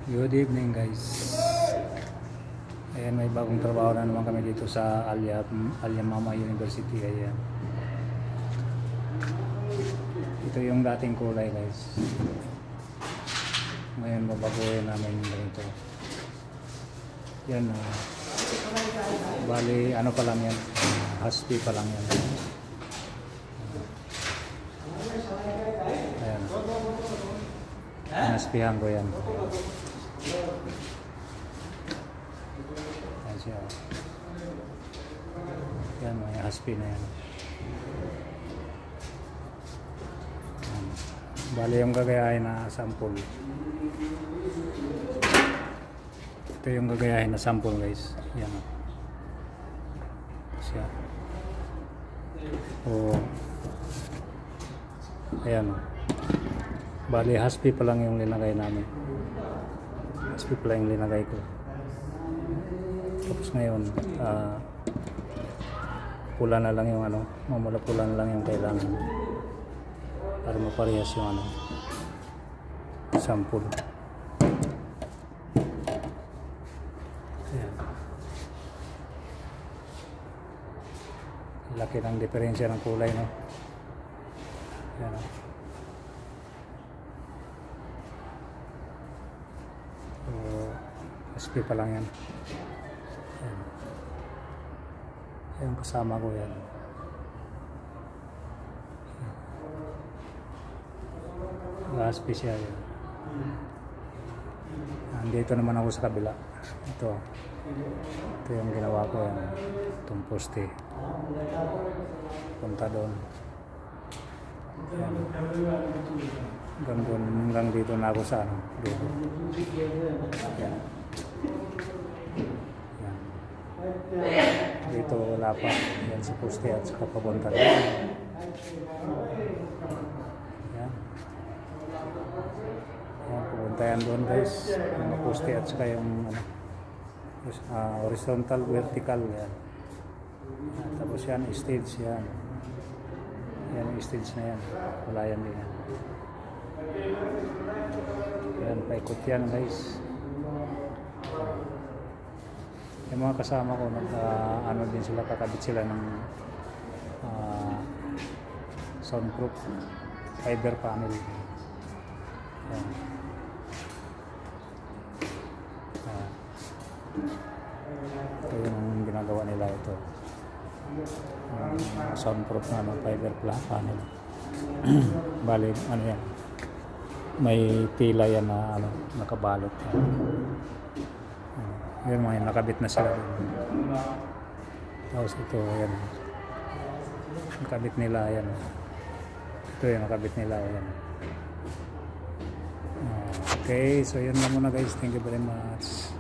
Good evening guys. Ayan, may bagong trabaho na naman kami dito sa Al-Yamamah University. Ayan. Ito yung dating kulay guys. Ngayon babaguhin namin yung ganito. Yan. Bali ano pa lang yan. Husky pa lang yan. Ayan. Naspihan ko yan. Ayan siya. Yan, may husky na yan. Ayan. Bali yung gagayahin na sample. Ito yung gagayahin na sample guys. Yan. Siya. Ayan. Bali husky pa lang yung linagay namin. Husky pa lang yung linagay ko. Tapos ngayon pula na lang yung mamula pula na lang yung kailangan para maparehas yung sample. Ayan. Laki ng diferensya ng kulay, no? Ayan. SP pa lang yan. Ayan. Ayan, kasama ko yan. SP siya yan. Andito naman ako sa kabila. Ito yung ginawa ko yan. Itong poste. Punta doon. Hanggang dito na ako sa dito. Yan. Yan. Dito wala pa. Yan sa poste at saka papunta doon. Yan. Yan, pupunta yan doon guys. Yung poste at saka yung horizontal, vertical yan. Yan. Tapos yan, stage yan. Yan yung stage na yan. Wala yan din yan. Yan, paikot yan guys. Yung mga kasama ko din sila, kakabit sila ng soundproof fiber panel. Yan. Ito yung ginagawa nila ito. Soundproof na fiber panel. Bali yan, may tila yan na nakabalot yan. Yan mga nakabit na sila dun. Tapos ito yan, nakabit nila yan. Ito yung nakabit nila yan. Okay, so yun na muna guys. Thank you very much.